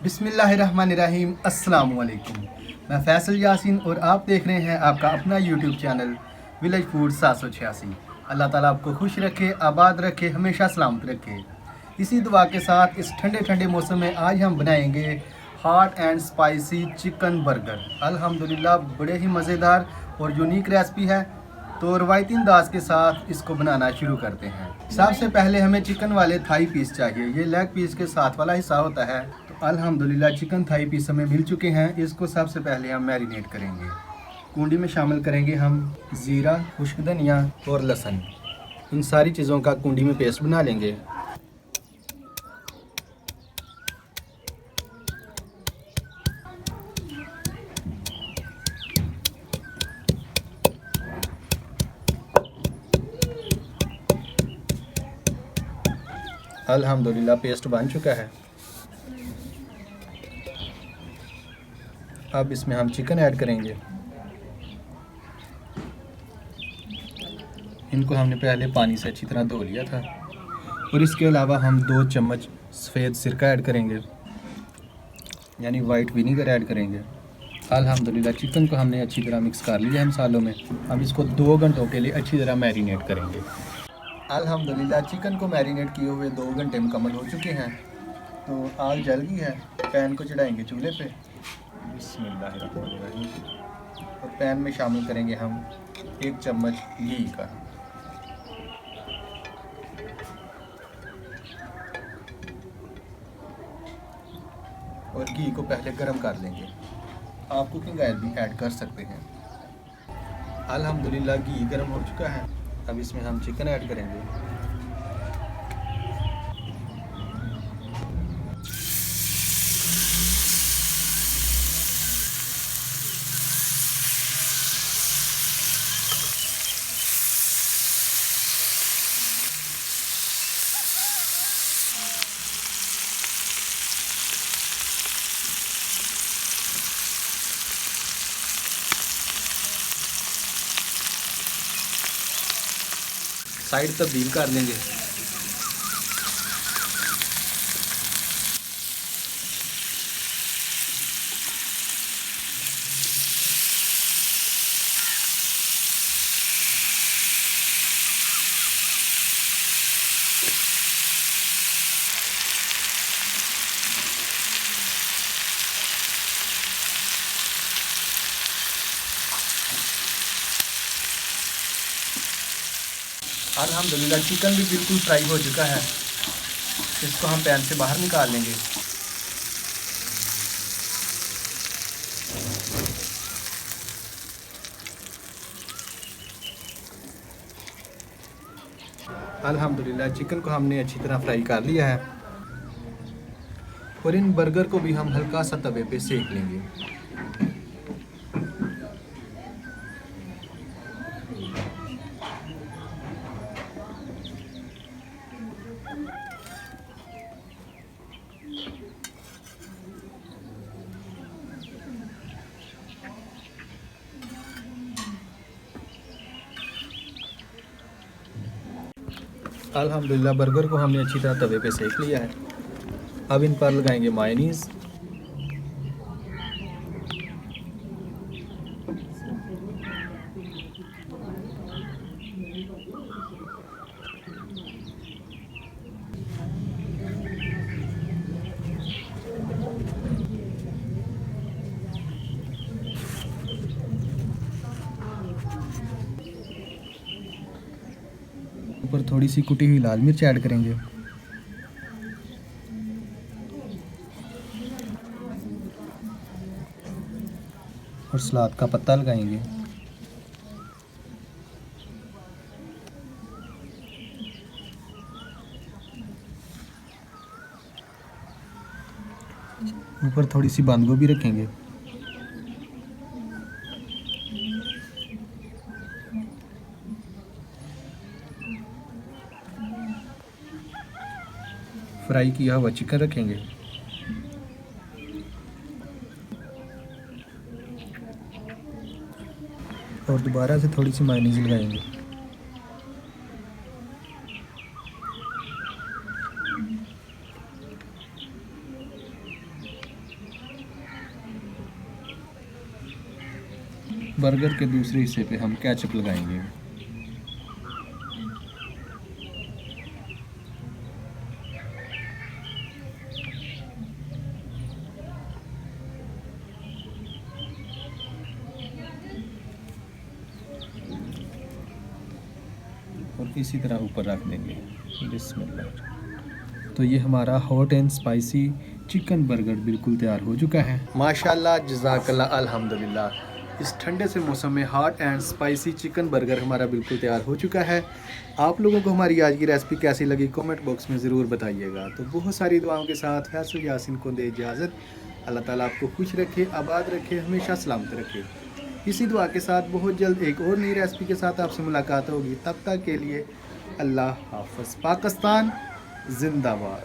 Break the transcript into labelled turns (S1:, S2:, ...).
S1: बिस्मिल्लाहिर्रहमानिर्रहीम। अस्सलाम वालेकुम। मैं फैसल यासीन और आप देख रहे हैं आपका अपना यूट्यूब चैनल विलेज फूड 786। अल्लाह ताला आपको खुश रखे, आबाद रखे, हमेशा सलामत रखे। इसी दुआ के साथ इस ठंडे ठंडे मौसम में आज हम बनाएंगे hot and spicy chicken burger. अल्हम्दुलिल्लाह बड़े ही मज़ेदार और यूनिक रेसिपी है। तो रवायती अंदाज के साथ इसको बनाना शुरू करते हैं। सबसे पहले हमें चिकन वाले थाई पीस चाहिए। ये लेग पीस के साथ वाला हिस्सा होता है। तो अल्हम्दुलिल्लाह चिकन थाई पीस हमें मिल चुके हैं। इसको सबसे पहले हम मैरिनेट करेंगे। कुंडी में शामिल करेंगे हम ज़ीरा, खुश्क धनिया और लहसुन। इन सारी चीज़ों का कुंडी में पेस्ट बना लेंगे। अल्हम्दुलिल्लाह पेस्ट बन चुका है। अब इसमें हम चिकन ऐड करेंगे। इनको हमने पहले पानी से अच्छी तरह धो लिया था। और इसके अलावा हम 2 चम्मच सफ़ेद सिरका ऐड करेंगे, यानी वाइट विनीगर ऐड करेंगे। अल्हम्दुलिल्लाह चिकन को हमने अच्छी तरह मिक्स कर लिया है मसालों में। अब इसको 2 घंटों के लिए अच्छी तरह मैरिनेट करेंगे। अल्हम्दुलिल्लाह चिकन को मैरिनेट किए हुए 2 घंटे मुकम्मल हो चुके हैं। तो आग जल गई है। पैन को चढ़ाएंगे चूल्हे पे। बिस्मिल्लाहिर्रहमानिर्रहीम। और पैन में शामिल करेंगे हम 1 चम्मच घी का। और घी को पहले गर्म कर लेंगे। आप कुकिंग ऑयल भी ऐड कर सकते हैं। अल्हम्दुलिल्लाह घी गर्म हो चुका है। अब इसमें हम चिकन ऐड करेंगे। साइड तब्दील कर लेंगे। अल्हम्दुलिल्लाह चिकन भी बिल्कुल फ्राई हो चुका है। इसको हम पैन से बाहर निकाल लेंगे। अल्हम्दुलिल्लाह चिकन को हमने अच्छी तरह फ्राई कर लिया है। और इन बर्गर को भी हम हल्का सा तवे पे सेक लेंगे। अल्हम्दुलिल्लाह बर्गर को हमने अच्छी तरह तवे पे सेक लिया है। अब इन पर लगाएंगे मायोनीज़। ऊपर थोड़ी सी कुटी हुई लाल मिर्च ऐड करेंगे। और सलाद का पत्ता लगाएंगे। ऊपर थोड़ी सी बंद गोभी रखेंगे। फ्राई किया हुआ चिकन रखेंगे। और दोबारा से थोड़ी सी मायोनीज़ लगाएंगे। बर्गर के दूसरे हिस्से पे हम केचप लगाएंगे। और इसी तरह ऊपर रख देंगे। बिस्मिल्लाह। तो ये हमारा hot and spicy chicken burger बिल्कुल तैयार हो चुका है। माशाल्लाह, जज़ाकल्लाह, अल्हम्दुलिल्लाह। इस ठंडे से मौसम में hot and spicy chicken burger हमारा बिल्कुल तैयार हो चुका है। आप लोगों को हमारी आज की रेसिपी कैसी लगी कमेंट बॉक्स में ज़रूर बताइएगा। तो बहुत सारी दुआओं के साथ फैसल यासीन को दे इजाज़त। अल्लाह ताला आपको खुश रखे, आबाद रखे, हमेशा सलामत रखे। इसी दुआ के साथ बहुत जल्द एक और नई रेसिपी के साथ आपसे मुलाकात होगी। तब तक के लिए अल्लाह हाफ़िज़। पाकिस्तान जिंदाबाद।